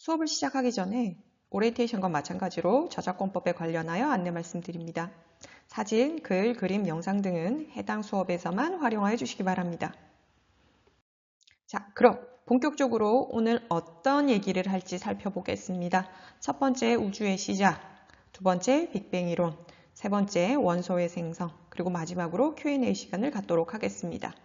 수업을 시작하기 전에 오리엔테이션과 마찬가지로 저작권법에 관련하여 안내 말씀드립니다. 사진, 글, 그림, 영상 등은 해당 수업에서만 활용하여 주시기 바랍니다. 자, 그럼 본격적으로 오늘 어떤 얘기를 할지 살펴보겠습니다. 첫 번째, 우주의 시작. 두 번째, 빅뱅 이론. 세 번째, 원소의 생성. 그리고 마지막으로 Q&A 시간을 갖도록 하겠습니다.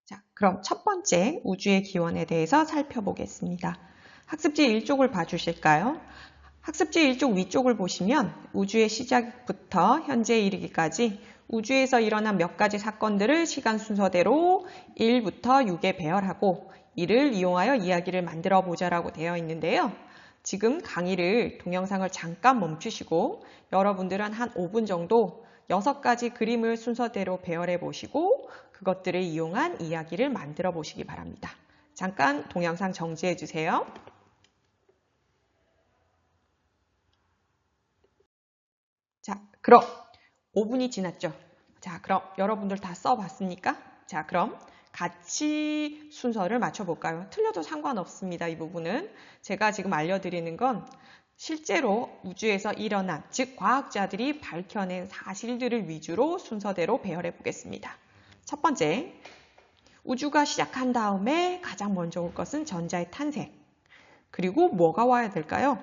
자, 그럼 첫 번째, 우주의 기원에 대해서 살펴보겠습니다. 학습지 1쪽을 봐주실까요? 학습지 1쪽 위쪽을 보시면 우주의 시작부터 현재에 이르기까지 우주에서 일어난 몇 가지 사건들을 시간 순서대로 1부터 6에 배열하고 이를 이용하여 이야기를 만들어 보자라고 되어 있는데요. 지금 강의를 동영상을 잠깐 멈추시고 여러분들은 한 5분 정도 6가지 그림을 순서대로 배열해 보시고 그것들을 이용한 이야기를 만들어 보시기 바랍니다. 잠깐 동영상 정지해 주세요. 자, 그럼 5분이 지났죠? 자, 그럼 여러분들 다 써봤습니까? 자, 그럼 같이 순서를 맞춰볼까요? 틀려도 상관없습니다. 이 부분은. 제가 지금 알려드리는 건 실제로 우주에서 일어난, 즉 과학자들이 밝혀낸 사실들을 위주로 순서대로 배열해 보겠습니다. 첫 번째, 우주가 시작한 다음에 가장 먼저 올 것은 전자의 탄생. 그리고 뭐가 와야 될까요?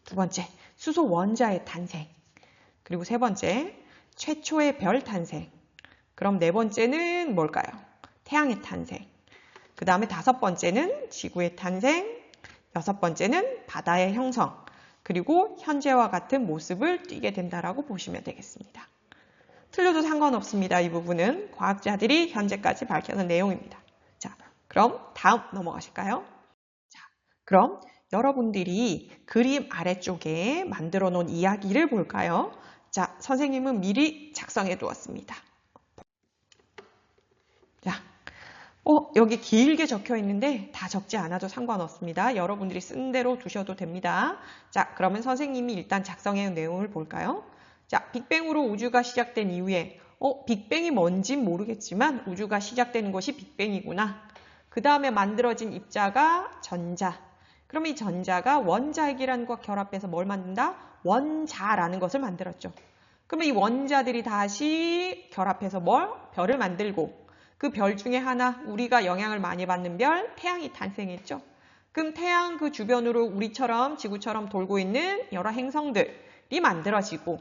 두 번째, 수소 원자의 탄생. 그리고 세 번째, 최초의 별 탄생. 그럼 네 번째는 뭘까요? 태양의 탄생. 그 다음에 다섯 번째는 지구의 탄생. 여섯 번째는 바다의 형성. 그리고 현재와 같은 모습을 띠게 된다라고 보시면 되겠습니다. 틀려도 상관없습니다. 이 부분은 과학자들이 현재까지 밝혀낸 내용입니다. 자, 그럼 다음 넘어가실까요? 자, 그럼 여러분들이 그림 아래쪽에 만들어 놓은 이야기를 볼까요? 자, 선생님은 미리 작성해 두었습니다. 자, 여기 길게 적혀 있는데 다 적지 않아도 상관없습니다. 여러분들이 쓴 대로 두셔도 됩니다. 자, 그러면 선생님이 일단 작성해 놓은 내용을 볼까요? 자, 빅뱅으로 우주가 시작된 이후에 빅뱅이 뭔진 모르겠지만 우주가 시작되는 것이 빅뱅이구나. 그 다음에 만들어진 입자가 전자. 그럼 이 전자가 원자핵이란과 결합해서 뭘 만든다? 원자라는 것을 만들었죠. 그러면 이 원자들이 다시 결합해서 별을 만들고 그 별 중에 하나, 우리가 영향을 많이 받는 별, 태양이 탄생했죠. 그럼 태양 그 주변으로 우리처럼 지구처럼 돌고 있는 여러 행성들이 만들어지고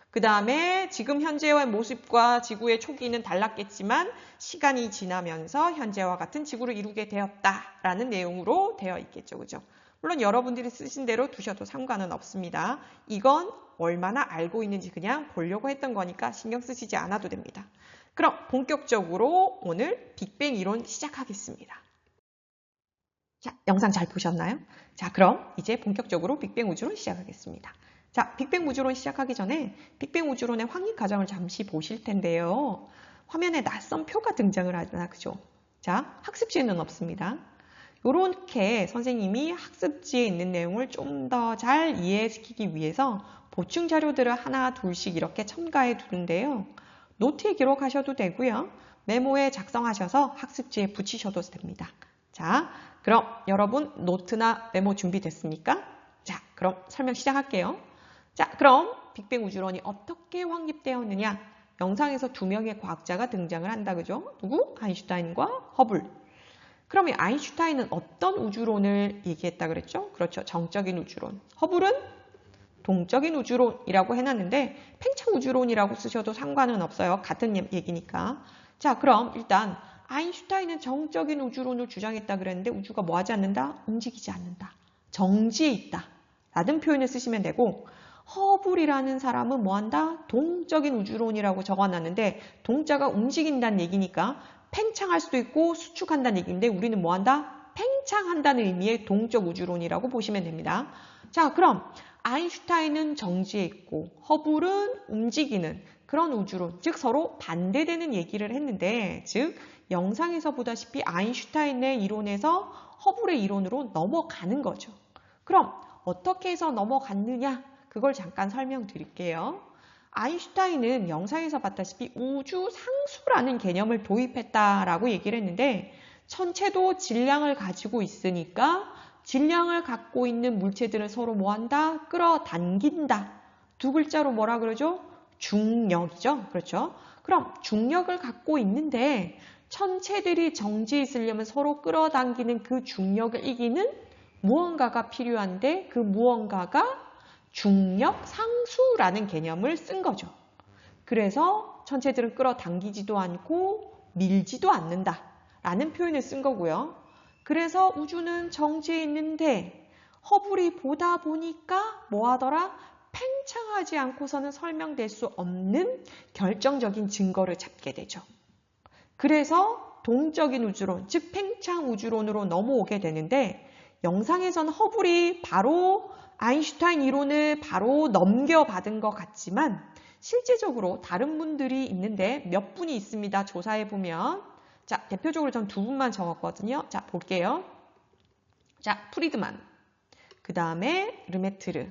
그 다음에 지금 현재의 모습과 지구의 초기는 달랐겠지만 시간이 지나면서 현재와 같은 지구를 이루게 되었다라는 내용으로 되어 있겠죠. 그죠? 물론 여러분들이 쓰신 대로 두셔도 상관은 없습니다. 이건 얼마나 알고 있는지 그냥 보려고 했던 거니까 신경 쓰시지 않아도 됩니다. 그럼 본격적으로 오늘 빅뱅 이론 시작하겠습니다. 자, 영상 잘 보셨나요? 자, 그럼 이제 본격적으로 빅뱅 우주론 시작하겠습니다. 자, 빅뱅 우주론 시작하기 전에 빅뱅 우주론의 확립 과정을 잠시 보실 텐데요. 화면에 낯선 표가 등장을 하잖아, 그죠? 자, 학습지에는 없습니다. 이렇게 선생님이 학습지에 있는 내용을 좀 더 잘 이해시키기 위해서 보충 자료들을 하나 둘씩 이렇게 첨가해 두는데요. 노트에 기록하셔도 되고요. 메모에 작성하셔서 학습지에 붙이셔도 됩니다. 자, 그럼 여러분 노트나 메모 준비됐습니까? 자, 그럼 설명 시작할게요. 자, 그럼 빅뱅 우주론이 어떻게 확립되었느냐? 영상에서 두 명의 과학자가 등장을 한다, 그죠? 누구? 아인슈타인과 허블. 그럼 이 아인슈타인은 어떤 우주론을 얘기했다 그랬죠? 그렇죠. 정적인 우주론. 허블은 동적인 우주론이라고 해놨는데 팽창 우주론이라고 쓰셔도 상관은 없어요. 같은 얘기니까. 자, 그럼 일단 아인슈타인은 정적인 우주론을 주장했다 그랬는데 우주가 뭐 하지 않는다? 움직이지 않는다. 정지해 있다. 라는 표현을 쓰시면 되고 허블이라는 사람은 뭐 한다? 동적인 우주론이라고 적어놨는데 동자가 움직인다는 얘기니까 팽창할 수도 있고 수축한다는 얘기인데 우리는 뭐 한다? 팽창한다는 의미의 동적 우주론이라고 보시면 됩니다. 자, 그럼 아인슈타인은 정지해 있고 허블은 움직이는 그런 우주론, 즉 서로 반대되는 얘기를 했는데 즉 영상에서 보다시피 아인슈타인의 이론에서 허블의 이론으로 넘어가는 거죠. 그럼 어떻게 해서 넘어갔느냐? 그걸 잠깐 설명드릴게요. 아인슈타인은 영상에서 봤다시피 우주 상수라는 개념을 도입했다라고 얘기를 했는데 천체도 질량을 가지고 있으니까 질량을 갖고 있는 물체들은 서로 뭐한다? 끌어당긴다. 두 글자로 뭐라 그러죠? 중력이죠. 그렇죠? 그럼 중력을 갖고 있는데 천체들이 정지해 있으려면 서로 끌어당기는 그 중력을 이기는 무언가가 필요한데 그 무언가가 중력 상수라는 개념을 쓴 거죠. 그래서 천체들은 끌어당기지도 않고 밀지도 않는다 라는 표현을 쓴 거고요. 그래서 우주는 정지해 있는데 허블이 보다 보니까 뭐하더라? 팽창하지 않고서는 설명될 수 없는 결정적인 증거를 잡게 되죠. 그래서 동적인 우주론, 즉 팽창 우주론으로 넘어오게 되는데 영상에서는 허블이 바로 아인슈타인 이론을 바로 넘겨받은 것 같지만 실제적으로 다른 분들이 있는데 몇 분이 있습니다. 조사해보면. 자, 대표적으로 전 두 분만 적었거든요. 자, 볼게요. 자, 프리드만. 그 다음에 르메트르.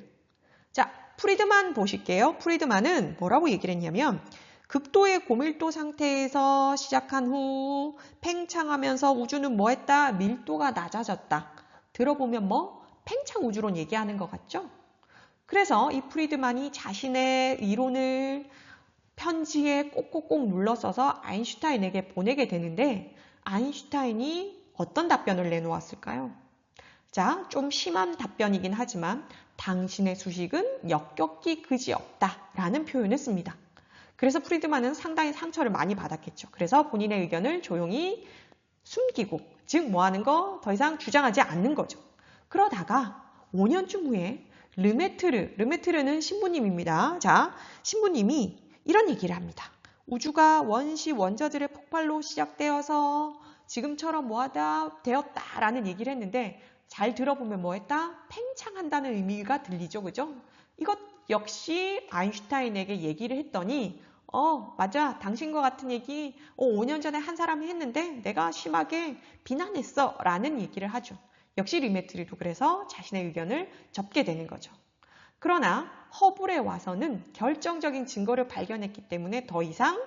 자, 프리드만 보실게요. 프리드만은 뭐라고 얘기를 했냐면 극도의 고밀도 상태에서 시작한 후 팽창하면서 우주는 뭐 했다? 밀도가 낮아졌다. 들어보면 뭐 팽창 우주론 얘기하는 것 같죠? 그래서 이 프리드만이 자신의 이론을 편지에 꼭꼭꼭 눌러 써서 아인슈타인에게 보내게 되는데 아인슈타인이 어떤 답변을 내놓았을까요? 자, 좀 심한 답변이긴 하지만 당신의 수식은 역겹기 그지없다 라는 표현을 씁니다. 그래서 프리드만은 상당히 상처를 많이 받았겠죠. 그래서 본인의 의견을 조용히 숨기고 즉 뭐하는 거 더 이상 주장하지 않는 거죠. 그러다가 5년쯤 후에 르메트르는 신부님입니다. 자, 신부님이 이런 얘기를 합니다. 우주가 원시 원저들의 폭발로 시작되어서 지금처럼 뭐하다 되었다라는 얘기를 했는데 잘 들어보면 뭐했다? 팽창한다는 의미가 들리죠. 그죠? 이것 역시 아인슈타인에게 얘기를 했더니 맞아. 당신과 같은 얘기 5년 전에 한 사람이 했는데 내가 심하게 비난했어 라는 얘기를 하죠. 역시 르메트르도 그래서 자신의 의견을 접게 되는 거죠. 그러나 허블에 와서는 결정적인 증거를 발견했기 때문에 더 이상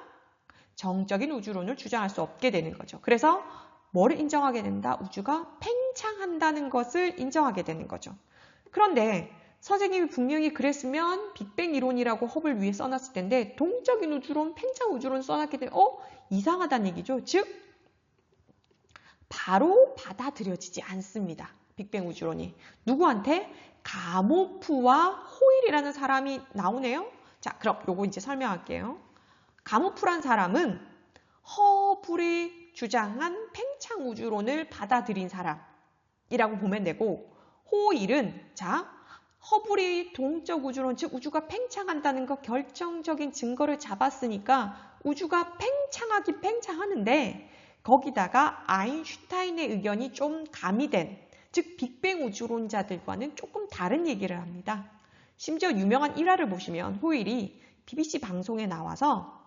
정적인 우주론을 주장할 수 없게 되는 거죠. 그래서 뭐를 인정하게 된다? 우주가 팽창한다는 것을 인정하게 되는 거죠. 그런데 선생님이 분명히 그랬으면 빅뱅 이론이라고 허블 위에 써놨을 텐데 동적인 우주론, 팽창 우주론 써놨기 때문에 이상하다는 얘기죠. 즉 바로 받아들여지지 않습니다. 빅뱅 우주론이. 누구한테? 가모프와 호일이라는 사람이 나오네요. 자, 그럼 요거 이제 설명할게요. 가모프란 사람은 허블이 주장한 팽창 우주론을 받아들인 사람이라고 보면 되고 호일은 자 허블이 동적 우주론, 즉 우주가 팽창한다는 거 결정적인 증거를 잡았으니까 우주가 팽창하긴 팽창하는데 거기다가 아인슈타인의 의견이 좀 가미된, 즉 빅뱅 우주론자들과는 조금 다른 얘기를 합니다. 심지어 유명한 일화를 보시면 호일이 BBC 방송에 나와서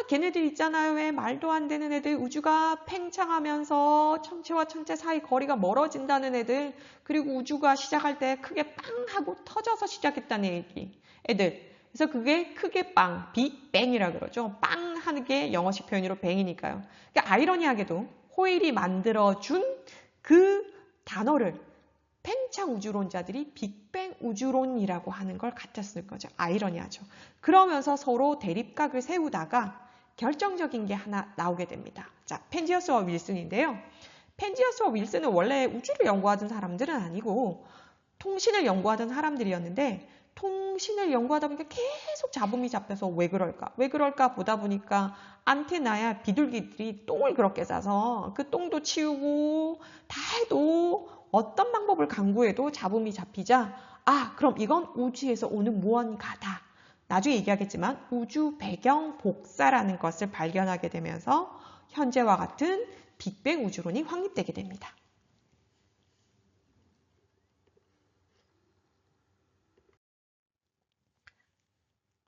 걔네들 있잖아요. 왜 말도 안 되는 애들, 우주가 팽창하면서 천체와 천체 사이 거리가 멀어진다는 애들, 그리고 우주가 시작할 때 크게 빵 하고 터져서 시작했다는 얘기 애들. 그래서 그게 크게 빵, 빅뱅이라 그러죠. 빵 하는 게 영어식 표현으로 뱅이니까요. 그러니까 아이러니하게도 호일이 만들어준 그 단어를 팽창 우주론자들이 빅뱅 우주론이라고 하는 걸 갖다 쓸 거죠. 아이러니하죠. 그러면서 서로 대립각을 세우다가 결정적인 게 하나 나오게 됩니다. 자, 펜지어스와 윌슨인데요. 펜지어스와 윌슨은 원래 우주를 연구하던 사람들은 아니고 통신을 연구하던 사람들이었는데 통신을 연구하다 보니까 계속 잡음이 잡혀서 왜 그럴까 보다 보니까 안테나야 비둘기들이 똥을 그렇게 싸서 그 똥도 치우고 다 해도 어떤 방법을 강구해도 잡음이 잡히자 그럼 이건 우주에서 오는 무언가다. 나중에 얘기하겠지만 우주 배경 복사라는 것을 발견하게 되면서 현재와 같은 빅뱅 우주론이 확립되게 됩니다.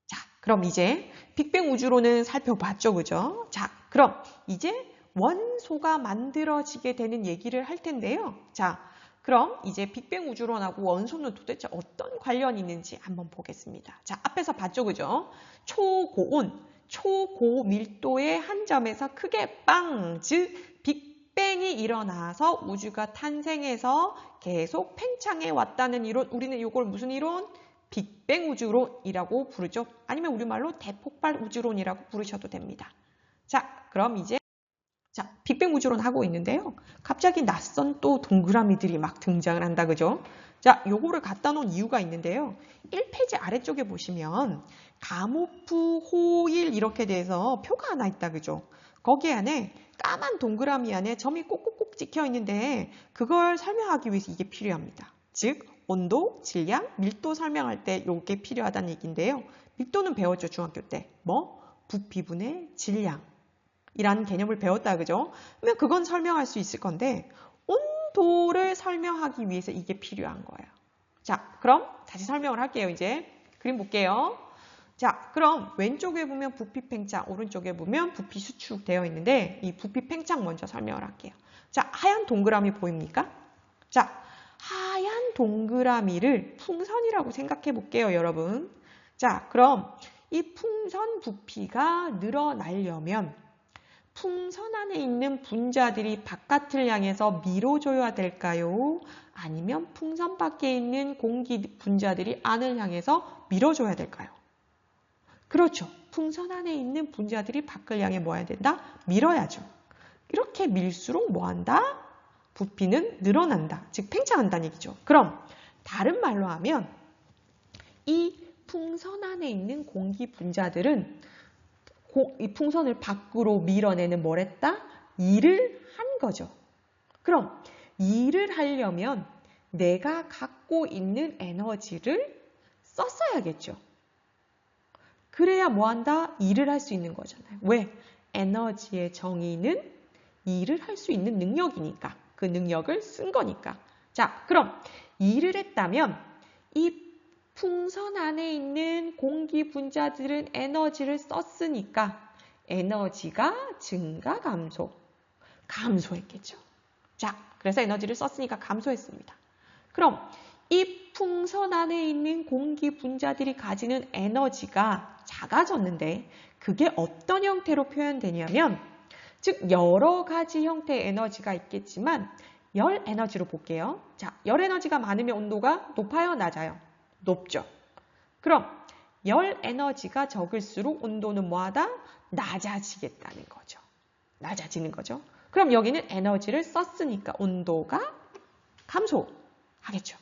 자, 그럼 이제 빅뱅 우주론은 살펴봤죠, 그죠? 자, 그럼 이제 원소가 만들어지게 되는 얘기를 할 텐데요. 자, 그럼 이제 빅뱅 우주론하고 원소는 도대체 어떤 관련이 있는지 한번 보겠습니다. 자, 앞에서 봤죠, 그죠? 초고온, 초고밀도의 한 점에서 크게 빵, 즉 빅뱅이 일어나서 우주가 탄생해서 계속 팽창해 왔다는 이론, 우리는 이걸 무슨 이론? 빅뱅 우주론이라고 부르죠. 아니면 우리말로 대폭발 우주론이라고 부르셔도 됩니다. 자, 그럼 이제 빅뱅 우주론 하고 있는데요. 갑자기 낯선 또 동그라미들이 막 등장을 한다, 그죠? 자, 요거를 갖다 놓은 이유가 있는데요. 1페이지 아래쪽에 보시면 가모프, 호일 이렇게 돼서 표가 하나 있다, 그죠? 거기 안에 까만 동그라미 안에 점이 꼭꼭꼭 찍혀 있는데 그걸 설명하기 위해서 이게 필요합니다. 즉, 온도, 질량, 밀도 설명할 때 이게 필요하다는 얘기인데요. 밀도는 배웠죠, 중학교 때. 부피분의 질량. 이라는 개념을 배웠다, 그죠? 그러면 그건 설명할 수 있을 건데 온도를 설명하기 위해서 이게 필요한 거예요. 자, 그럼 다시 설명을 할게요. 이제 그림 볼게요. 자, 그럼 왼쪽에 보면 부피 팽창, 오른쪽에 보면 부피 수축 되어 있는데 이 부피 팽창 먼저 설명을 할게요. 자, 하얀 동그라미 보입니까? 자, 하얀 동그라미를 풍선이라고 생각해 볼게요, 여러분. 자, 그럼 이 풍선 부피가 늘어나려면 풍선 안에 있는 분자들이 바깥을 향해서 밀어줘야 될까요? 아니면 풍선 밖에 있는 공기 분자들이 안을 향해서 밀어줘야 될까요? 그렇죠. 풍선 안에 있는 분자들이 밖을 향해 뭐 해야 된다? 밀어야죠. 이렇게 밀수록 뭐 한다? 부피는 늘어난다. 즉 팽창한다는 얘기죠. 그럼 다른 말로 하면 이 풍선 안에 있는 공기 분자들은 이 풍선을 밖으로 밀어내는 뭘 했다? 일을 한 거죠. 그럼 일을 하려면 내가 갖고 있는 에너지를 썼어야겠죠. 그래야 뭐 한다? 일을 할 수 있는 거잖아요. 왜? 에너지의 정의는 일을 할 수 있는 능력이니까. 그 능력을 쓴 거니까. 자, 그럼 일을 했다면 이 풍선 안에 있는 공기 분자들은 에너지를 썼으니까 에너지가 증가, 감소. 감소했겠죠. 자, 그래서 에너지를 썼으니까 감소했습니다. 그럼 이 풍선 안에 있는 공기 분자들이 가지는 에너지가 작아졌는데 그게 어떤 형태로 표현되냐면 즉 여러 가지 형태의 에너지가 있겠지만 열 에너지로 볼게요. 자, 열 에너지가 많으면 온도가 높아요, 낮아요? 높죠. 그럼 열 에너지가 적을수록 온도는 뭐하다? 낮아지겠다는 거죠. 낮아지는 거죠. 그럼 여기는 에너지를 썼으니까 온도가 감소하겠죠.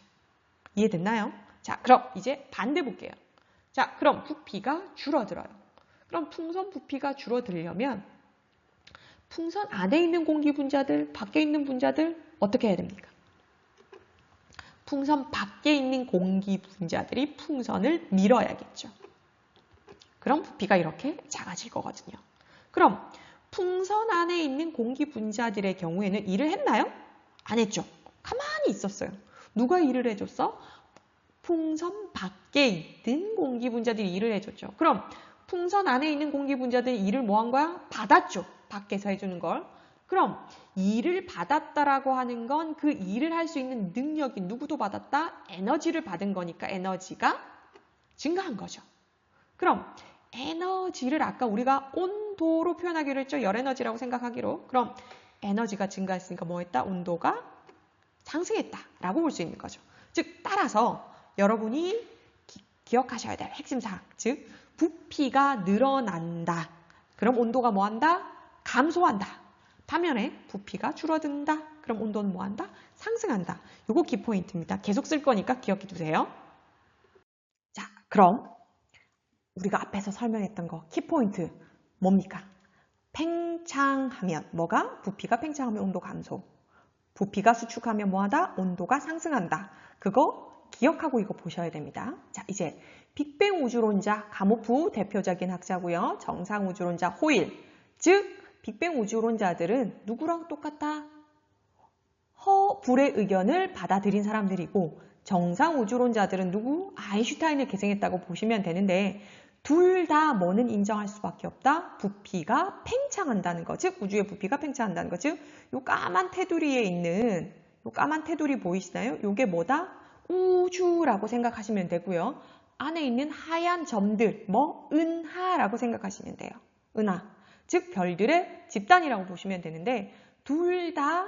이해됐나요? 자, 그럼 이제 반대 볼게요. 자, 그럼 부피가 줄어들어요. 그럼 풍선 부피가 줄어들려면 풍선 안에 있는 공기 분자들, 밖에 있는 분자들 어떻게 해야 됩니까? 풍선 밖에 있는 공기 분자들이 풍선을 밀어야겠죠. 그럼 부피가 이렇게 작아질 거거든요. 그럼 풍선 안에 있는 공기 분자들의 경우에는 일을 했나요? 안 했죠. 가만히 있었어요. 누가 일을 해줬어? 풍선 밖에 있는 공기 분자들이 일을 해줬죠. 그럼 풍선 안에 있는 공기 분자들이 일을 뭐 한 거야? 받았죠. 밖에서 해주는 걸. 그럼 일을 받았다라고 하는 건 그 일을 할 수 있는 능력이 누구도 받았다? 에너지를 받은 거니까 에너지가 증가한 거죠. 그럼 에너지를 아까 우리가 온도로 표현하기로 했죠. 열 에너지라고 생각하기로. 그럼 에너지가 증가했으니까 뭐 했다? 온도가 상승했다라고 볼 수 있는 거죠. 즉 따라서 여러분이 기억하셔야 될 핵심 사항. 즉 부피가 늘어난다. 그럼 온도가 뭐 한다? 감소한다. 반면에 부피가 줄어든다. 그럼 온도는 뭐 한다? 상승한다. 요거 키포인트입니다. 계속 쓸 거니까 기억해 두세요. 자, 그럼 우리가 앞에서 설명했던 거 키포인트 뭡니까? 팽창하면 뭐가? 부피가 팽창하면 온도 감소. 부피가 수축하면 뭐하다? 온도가 상승한다. 그거 기억하고 이거 보셔야 됩니다. 자, 이제 빅뱅 우주론자 가모프 대표적인 학자고요. 정상 우주론자 호일. 즉 빅뱅 우주론자들은 누구랑 똑같아? 허블의 의견을 받아들인 사람들이고 정상 우주론자들은 누구? 아인슈타인을 계승했다고 보시면 되는데 둘 다 뭐는 인정할 수밖에 없다? 부피가 팽창한다는 거. 즉 우주의 부피가 팽창한다는 거. 즉 요 까만 테두리에 있는 요 까만 테두리 보이시나요? 요게 뭐다? 우주라고 생각하시면 되고요. 안에 있는 하얀 점들 뭐? 은하라고 생각하시면 돼요. 은하. 즉 별들의 집단이라고 보시면 되는데 둘 다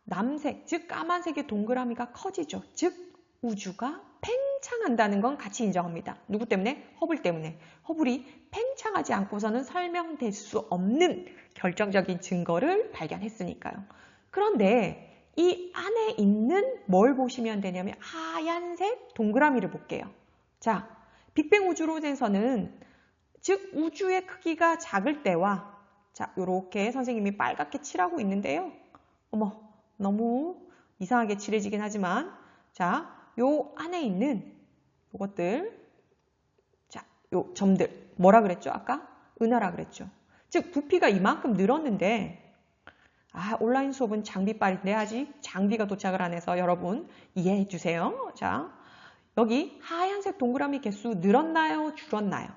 남색, 즉 까만색의 동그라미가 커지죠. 즉 우주가 팽창한다는 건 같이 인정합니다. 누구 때문에? 허블 때문에. 허블이 팽창하지 않고서는 설명될 수 없는 결정적인 증거를 발견했으니까요. 그런데 이 안에 있는 뭘 보시면 되냐면 하얀색 동그라미를 볼게요. 자, 빅뱅 우주론에서는 즉 우주의 크기가 작을 때와 자, 요렇게 선생님이 빨갛게 칠하고 있는데요. 어머, 너무 이상하게 칠해지긴 하지만 자, 요 안에 있는 요것들 자, 요 점들 뭐라 그랬죠? 아까? 은하라 그랬죠. 즉 부피가 이만큼 늘었는데 온라인 수업은 장비빨인데 아직 장비가 도착을 안 해서 여러분 이해해 주세요. 자, 여기 하얀색 동그라미 개수 늘었나요? 줄었나요?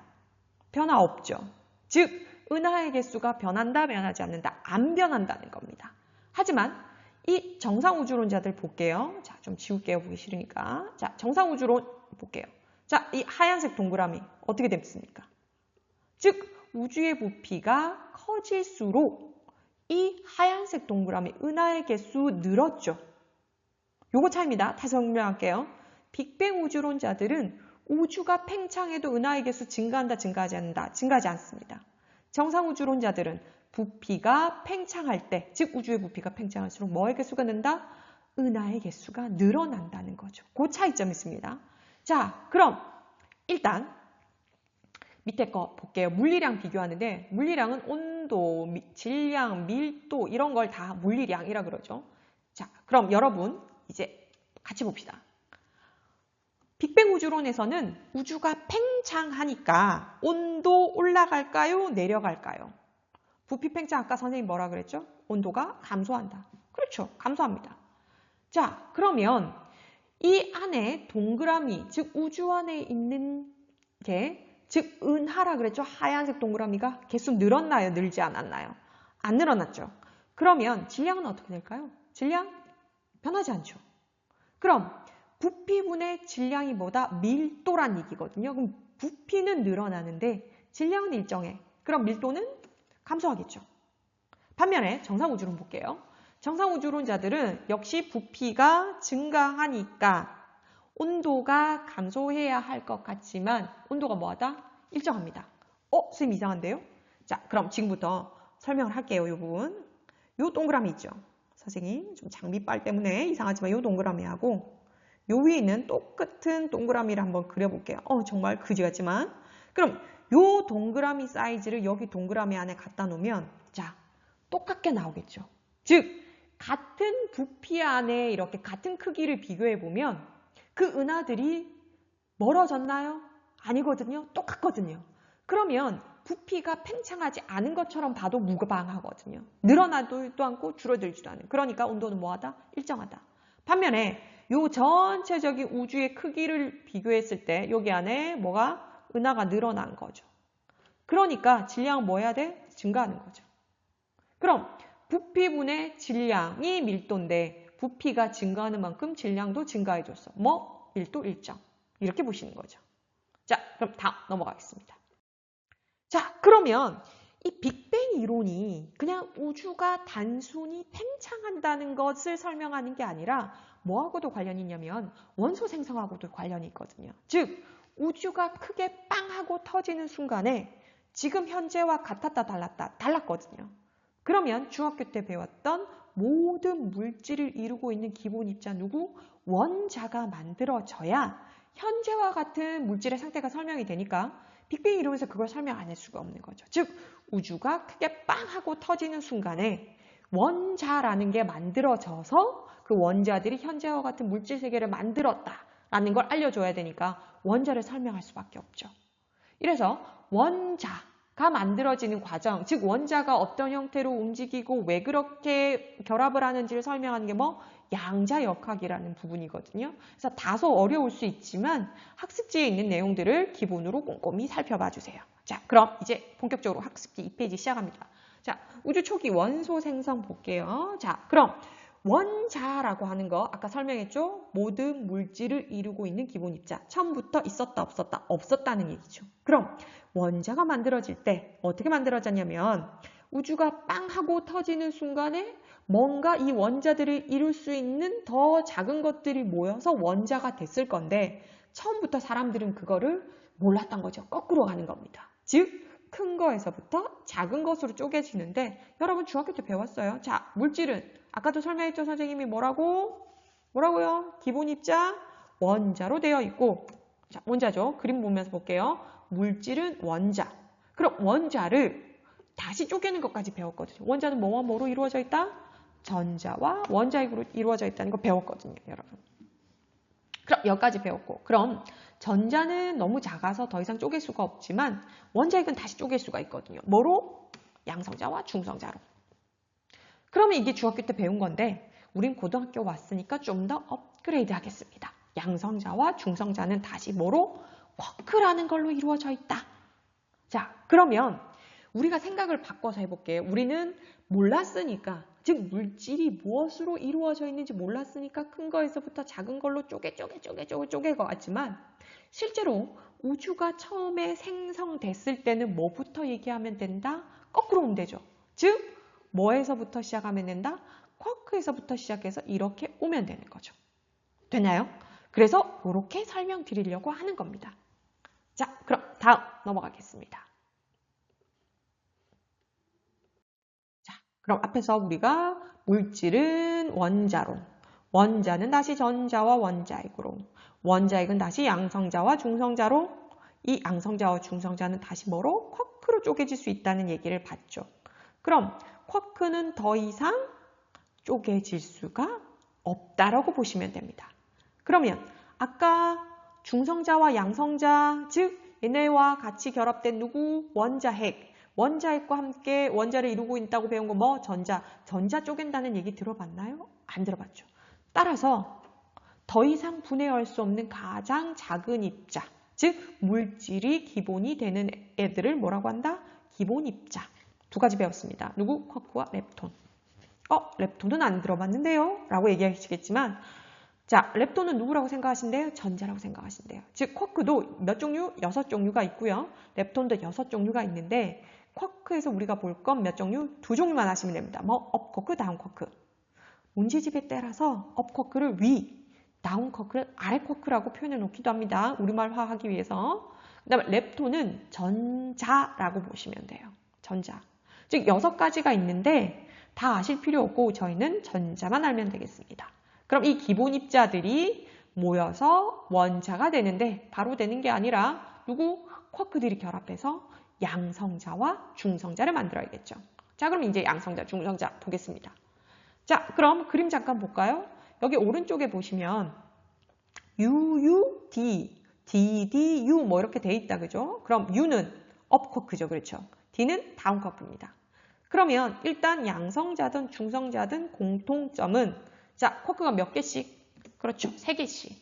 변화 없죠. 즉 은하의 개수가 변한다, 변하지 않는다, 안 변한다는 겁니다. 하지만 이 정상우주론자들 볼게요. 자, 좀 지울게요. 보기 싫으니까. 자, 정상우주론 볼게요. 자, 이 하얀색 동그라미 어떻게 됐습니까? 즉 우주의 부피가 커질수록 이 하얀색 동그라미 은하의 개수 늘었죠. 요거 차이입니다. 다시 설명할게요. 빅뱅 우주론자들은 우주가 팽창해도 은하의 개수 증가한다, 증가하지 않는다, 증가하지 않습니다. 정상우주론자들은 부피가 팽창할 때, 즉 우주의 부피가 팽창할수록 뭐의 개수가 는다? 은하의 개수가 늘어난다는 거죠. 그 차이점이 있습니다. 자, 그럼 일단 밑에 거 볼게요. 물리량 비교하는데 물리량은 온도, 질량, 밀도 이런 걸 다 물리량이라 그러죠. 자, 그럼 여러분 이제 같이 봅시다. 빅뱅 우주론에서는 우주가 팽창하니까 온도 올라갈까요? 내려갈까요? 부피 팽창 아까 선생님 뭐라 그랬죠? 온도가 감소한다. 그렇죠. 감소합니다. 자, 그러면 이 안에 동그라미, 즉 우주 안에 있는 게 즉 은하라 그랬죠? 하얀색 동그라미가 개수 늘었나요? 늘지 않았나요? 안 늘어났죠. 그러면 질량은 어떻게 될까요? 질량 변하지 않죠. 그럼 부피분의 질량이 뭐다? 밀도란 얘기거든요. 그럼 부피는 늘어나는데 질량은 일정해. 그럼 밀도는 감소하겠죠. 반면에 정상우주론 볼게요. 정상우주론자들은 역시 부피가 증가하니까 온도가 감소해야 할 것 같지만 온도가 뭐하다? 일정합니다. 선생님 이상한데요? 자, 그럼 지금부터 설명을 할게요. 이 부분. 요 동그라미 있죠? 선생님 좀 장비빨 때문에 이상하지만 요 동그라미하고 요 위에 있는 똑같은 동그라미를 한번 그려볼게요. 정말 그지 같지만 그럼 요 동그라미 사이즈를 여기 동그라미 안에 갖다 놓으면 자, 똑같게 나오겠죠. 즉 같은 부피 안에 이렇게 같은 크기를 비교해 보면 그 은하들이 멀어졌나요? 아니거든요. 똑같거든요. 그러면 부피가 팽창하지 않은 것처럼 봐도 무방하거든요. 늘어나지도 않고 줄어들지도 않아요. 그러니까 온도는 뭐하다? 일정하다. 반면에 요 전체적인 우주의 크기를 비교했을 때 여기 안에 뭐가? 은하가 늘어난 거죠. 그러니까 질량은 뭐 해야 돼? 증가하는 거죠. 그럼 부피분의 질량이 밀도인데 부피가 증가하는 만큼 질량도 증가해줬어. 뭐? 밀도 일정. 이렇게 보시는 거죠. 자, 그럼 다음 넘어가겠습니다. 자, 그러면 이 빅뱅 이론이 그냥 우주가 단순히 팽창한다는 것을 설명하는 게 아니라 뭐하고도 관련이 있냐면 원소 생성하고도 관련이 있거든요. 즉, 우주가 크게 빵 하고 터지는 순간에 지금 현재와 같았다 달랐거든요. 그러면 중학교 때 배웠던 모든 물질을 이루고 있는 기본 입자 누구? 원자가 만들어져야 현재와 같은 물질의 상태가 설명이 되니까 빅뱅 이론에서 그걸 설명 안 할 수가 없는 거죠. 즉 우주가 크게 빵 하고 터지는 순간에 원자라는 게 만들어져서 그 원자들이 현재와 같은 물질 세계를 만들었다라는 걸 알려줘야 되니까 원자를 설명할 수밖에 없죠. 이래서 원자가 만들어지는 과정, 즉 원자가 어떤 형태로 움직이고 왜 그렇게 결합을 하는지를 설명하는 게 뭐? 양자역학이라는 부분이거든요. 그래서 다소 어려울 수 있지만 학습지에 있는 내용들을 기본으로 꼼꼼히 살펴봐 주세요. 자, 그럼 이제 본격적으로 학습지 2페이지 시작합니다. 자, 우주 초기 원소 생성 볼게요. 자, 그럼 원자라고 하는 거 아까 설명했죠? 모든 물질을 이루고 있는 기본 입자. 처음부터 있었다 없었다 없었다는 얘기죠. 그럼 원자가 만들어질 때 어떻게 만들어졌냐면 우주가 빵 하고 터지는 순간에 뭔가 이 원자들을 이룰 수 있는 더 작은 것들이 모여서 원자가 됐을 건데 처음부터 사람들은 그거를 몰랐던 거죠. 거꾸로 가는 겁니다. 즉, 큰 거에서부터 작은 것으로 쪼개지는데 여러분 중학교 때 배웠어요. 자, 물질은 아까도 설명했죠. 선생님이 뭐라고요? 기본 입자 원자로 되어 있고, 자, 원자죠. 그림 보면서 볼게요. 물질은 원자. 그럼 원자를 다시 쪼개는 것까지 배웠거든요. 원자는 뭐와 뭐로 이루어져 있다? 전자와 원자핵으로 이루어져 있다는 거 배웠거든요, 여러분. 그럼 여기까지 배웠고, 그럼 전자는 너무 작아서 더 이상 쪼갤 수가 없지만 원자핵은 다시 쪼갤 수가 있거든요. 뭐로? 양성자와 중성자로. 그러면 이게 중학교 때 배운 건데 우린 고등학교 왔으니까 좀 더 업그레이드 하겠습니다. 양성자와 중성자는 다시 뭐로? 쿼크라는 걸로 이루어져 있다. 자, 그러면 우리가 생각을 바꿔서 해볼게요. 우리는 몰랐으니까, 즉 물질이 무엇으로 이루어져 있는지 몰랐으니까 큰 거에서부터 작은 걸로 쪼개고 왔지만 실제로 우주가 처음에 생성됐을 때는 뭐부터 얘기하면 된다? 거꾸로 오면 되죠. 즉 뭐에서부터 시작하면 된다? 쿼크에서부터 시작해서 이렇게 오면 되는 거죠. 되나요? 그래서 이렇게 설명드리려고 하는 겁니다. 자, 그럼 다음 넘어가겠습니다. 자, 그럼 앞에서 우리가 물질은 원자로, 원자는 다시 전자와 원자핵으로, 원자핵은 다시 양성자와 중성자로, 이 양성자와 중성자는 다시 뭐로? 쿼크로 쪼개질 수 있다는 얘기를 봤죠. 그럼 쿼크는 더 이상 쪼개질 수가 없다라고 보시면 됩니다. 그러면 아까 중성자와 양성자, 즉 얘네와 같이 결합된 누구? 원자핵. 원자핵과 함께 원자를 이루고 있다고 배운 거 뭐? 전자. 전자 쪼갠다는 얘기 들어봤나요? 안 들어봤죠. 따라서 더 이상 분해할 수 없는 가장 작은 입자, 즉 물질이 기본이 되는 애들을 뭐라고 한다? 기본 입자. 두 가지 배웠습니다. 누구? 쿼크와 렙톤. 렙톤은 안 들어봤는데요? 라고 얘기하시겠지만, 자, 렙톤은 누구라고 생각하신대요? 전자라고 생각하신대요. 즉 쿼크도 몇 종류? 6종류가 있고요. 렙톤도 6종류가 있는데 쿼크에서 우리가 볼 건 몇 종류? 2종류만 하시면 됩니다. 뭐 업쿼크, 다운쿼크. 문제집에 따라서 업쿼크를 위, 다운쿼크를 아래쿼크라고 표현해 놓기도 합니다. 우리말화 하기 위해서. 그 다음에 렙톤은 전자라고 보시면 돼요. 전자. 즉 6가지가 있는데 다 아실 필요 없고 저희는 전자만 알면 되겠습니다. 그럼 이 기본 입자들이 모여서 원자가 되는데 바로 되는 게 아니라 누구? 쿼크들이 결합해서 양성자와 중성자를 만들어야겠죠. 자, 그럼 이제 양성자, 중성자 보겠습니다. 자, 그럼 그림 잠깐 볼까요? 여기 오른쪽에 보시면 UU, D, DDU 뭐 이렇게 돼 있다, 그죠? 그럼 U는 업쿼크죠, 그렇죠? D는 다운쿼크입니다. 그러면 일단 양성자든 중성자든 공통점은 자, 쿼크가 몇 개씩? 그렇죠, 3개씩.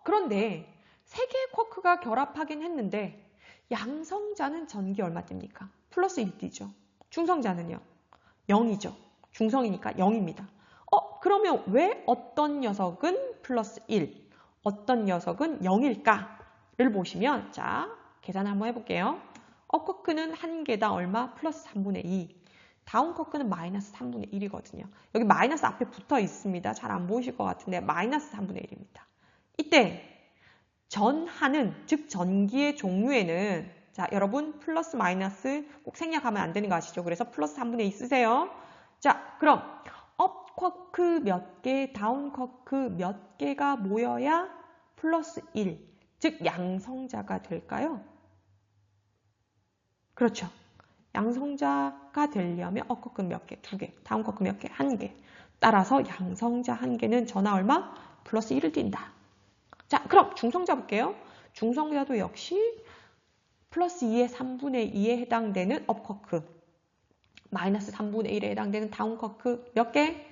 그런데 3개의 쿼크가 결합하긴 했는데 양성자는 전기 얼마 띱니까? 플러스 1띠죠. 중성자는요? 0이죠. 중성이니까 0입니다. 그러면 왜 어떤 녀석은 플러스 1, 어떤 녀석은 0일까를 보시면 자, 계산 한번 해볼게요. 업쿼크는 한 개당 얼마? 플러스 3분의 2. 다운쿼크는 마이너스 3분의 1이거든요. 여기 마이너스 앞에 붙어 있습니다. 잘 안 보이실 것 같은데 마이너스 3분의 1입니다. 이때 전하는, 즉 전기의 종류에는 자, 여러분 플러스 마이너스 꼭 생략하면 안 되는 거 아시죠? 그래서 플러스 3분의 2 쓰세요. 자, 그럼 업쿼크 몇 개, 다운쿼크 몇 개가 모여야 플러스 1, 즉 양성자가 될까요? 그렇죠. 양성자가 되려면 업쿼크 몇 개? 2개. 다운쿼크 몇 개? 1개. 따라서 양성자 1개는 전하 얼마? 플러스 1을 띈다. 자, 그럼 중성자 볼게요. 중성자도 역시 플러스 2의 3분의 2에 해당되는 업쿼크, 마이너스 3분의 1에 해당되는 다운쿼크 몇 개?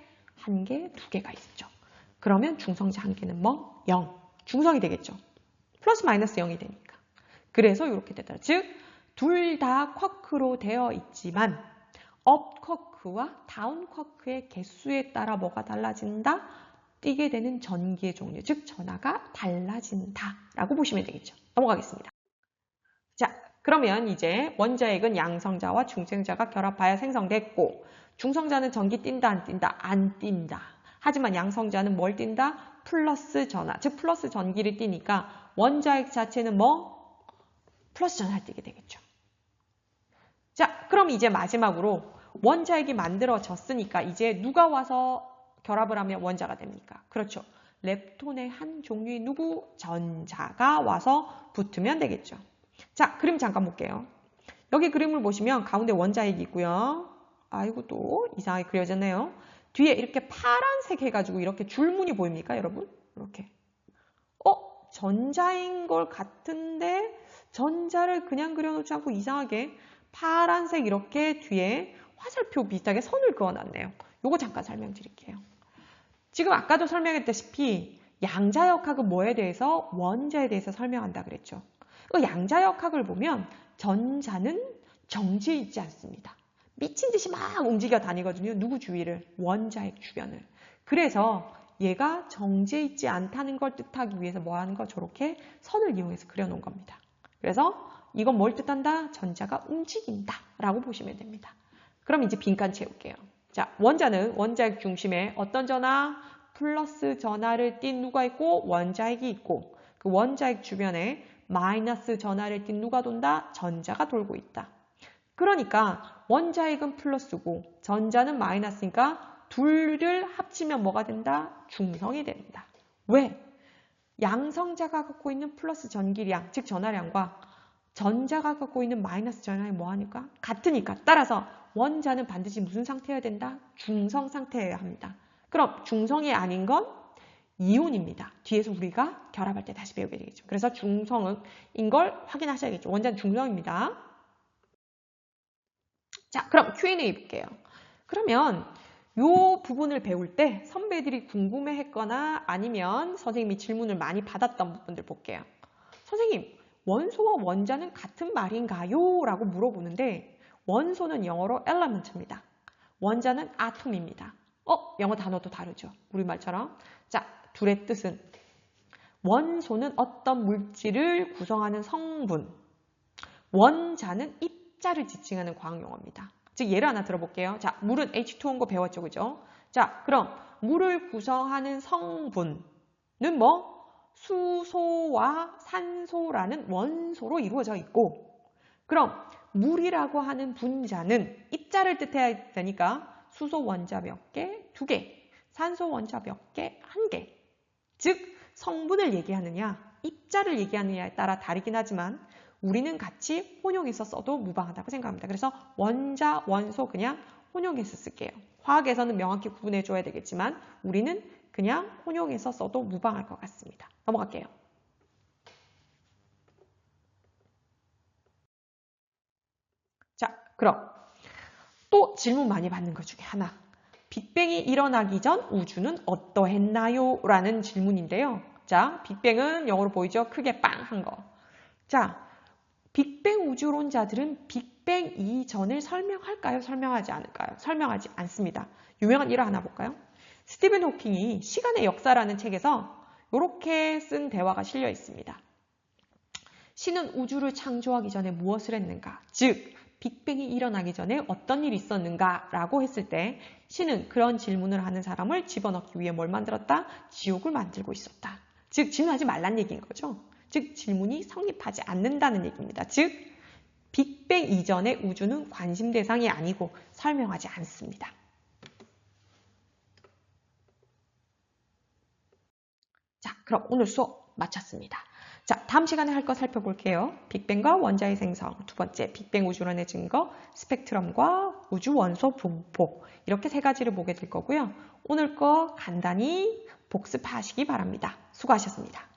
1개, 2개가 있죠. 그러면 중성자 1개는 뭐? 0. 중성이 되겠죠. 플러스 마이너스 0이 되니까. 그래서 이렇게 되더라. 즉, 둘 다 쿼크로 되어 있지만 업쿼크와 다운쿼크의 개수에 따라 뭐가 달라진다? 띄게 되는 전기의 종류, 즉 전하가 달라진다라고 보시면 되겠죠. 넘어가겠습니다. 자, 그러면 이제 원자핵은 양성자와 중성자가 결합하여 생성됐고 중성자는 전기 띈다 안 띈다? 안 띈다. 하지만 양성자는 뭘 띈다? 플러스 전하, 즉 플러스 전기를 띠니까 원자핵 자체는 뭐? 플러스 전하를 띠게 되겠죠. 자, 그럼 이제 마지막으로 원자핵이 만들어졌으니까 이제 누가 와서 결합을 하면 원자가 됩니까? 그렇죠. 렙톤의 한 종류의 누구? 전자가 와서 붙으면 되겠죠. 자, 그림 잠깐 볼게요. 여기 그림을 보시면 가운데 원자핵이 있고요. 아이고 또 이상하게 그려졌네요. 뒤에 이렇게 파란색 해가지고 이렇게 줄무늬 보입니까, 여러분? 이렇게. 전자인 걸 같은데 전자를 그냥 그려놓지 않고 이상하게 파란색 이렇게 뒤에 화살표 비슷하게 선을 그어놨네요. 요거 잠깐 설명드릴게요. 지금 아까도 설명했다시피 양자역학은 뭐에 대해서? 원자에 대해서 설명한다 그랬죠. 양자역학을 보면 전자는 정지해 있지 않습니다. 미친 듯이 막 움직여 다니거든요. 누구 주위를? 원자핵 주변을. 그래서 얘가 정지해 있지 않다는 걸 뜻하기 위해서 뭐 하는 거? 저렇게 선을 이용해서 그려놓은 겁니다. 그래서 이건 뭘 뜻한다? 전자가 움직인다 라고 보시면 됩니다. 그럼 이제 빈칸 채울게요. 자, 원자는 원자핵 중심에 어떤 전하? 플러스 전하를 띤 누가 있고 원자핵이 있고 그 원자핵 주변에 마이너스 전하를 띤 누가 돈다? 전자가 돌고 있다. 그러니까 원자핵은 플러스고 전자는 마이너스니까 둘을 합치면 뭐가 된다? 중성이 된다. 왜? 양성자가 갖고 있는 플러스 전기량, 즉 전하량과 전자가 갖고 있는 마이너스 전하량이 뭐하니까? 같으니까. 따라서 원자는 반드시 무슨 상태여야 된다? 중성 상태여야 합니다. 그럼 중성이 아닌 건 이온입니다. 뒤에서 우리가 결합할 때 다시 배우게 되겠죠. 그래서 중성인 걸 확인하셔야겠죠. 원자는 중성입니다. 자, 그럼 Q&A 볼게요. 그러면 이 부분을 배울 때 선배들이 궁금해했거나 아니면 선생님이 질문을 많이 받았던 부분들 볼게요. 선생님, 원소와 원자는 같은 말인가요? 라고 물어보는데 원소는 영어로 element입니다. 원자는 atom입니다. 영어 단어도 다르죠. 우리말처럼. 자, 둘의 뜻은 원소는 어떤 물질을 구성하는 성분, 원자는 입자를 지칭하는 과학용어입니다. 즉 예를 하나 들어볼게요. 자, 물은 H2O인 거 배웠죠, 그죠? 자, 그럼 물을 구성하는 성분은 뭐? 수소와 산소라는 원소로 이루어져 있고, 그럼 물이라고 하는 분자는 입자를 뜻해야 되니까 수소 원자 몇 개? 2개. 산소 원자 몇 개? 1개. 즉 성분을 얘기하느냐, 입자를 얘기하느냐에 따라 다르긴 하지만 우리는 같이 혼용해서 써도 무방하다고 생각합니다. 그래서 원자, 원소 그냥 혼용해서 쓸게요. 화학에서는 명확히 구분해줘야 되겠지만 우리는 그냥 혼용해서 써도 무방할 것 같습니다. 넘어갈게요. 자, 그럼 또 질문 많이 받는 것 중에 하나. 빅뱅이 일어나기 전 우주는 어떠했나요? 라는 질문인데요. 자, 빅뱅은 영어로 보이죠? 크게 빵 한 거. 자, 빅뱅 우주론자들은 빅뱅 이전을 설명할까요? 설명하지 않을까요? 설명하지 않습니다. 유명한 일화 하나 볼까요? 스티븐 호킹이 시간의 역사라는 책에서 이렇게 쓴 대화가 실려 있습니다. 신은 우주를 창조하기 전에 무엇을 했는가? 즉, 빅뱅이 일어나기 전에 어떤 일이 있었는가? 라고 했을 때 신은 그런 질문을 하는 사람을 집어넣기 위해 뭘 만들었다? 지옥을 만들고 있었다. 즉, 질문하지 말란 얘기인 거죠. 즉, 질문이 성립하지 않는다는 얘기입니다. 즉, 빅뱅 이전의 우주는 관심 대상이 아니고 설명하지 않습니다. 자, 그럼 오늘 수업 마쳤습니다. 자, 다음 시간에 할 거 살펴볼게요. 빅뱅과 원자의 생성, 두 번째 빅뱅 우주론의 증거, 스펙트럼과 우주 원소 분포 이렇게 세 가지를 보게 될 거고요. 오늘 거 간단히 복습하시기 바랍니다. 수고하셨습니다.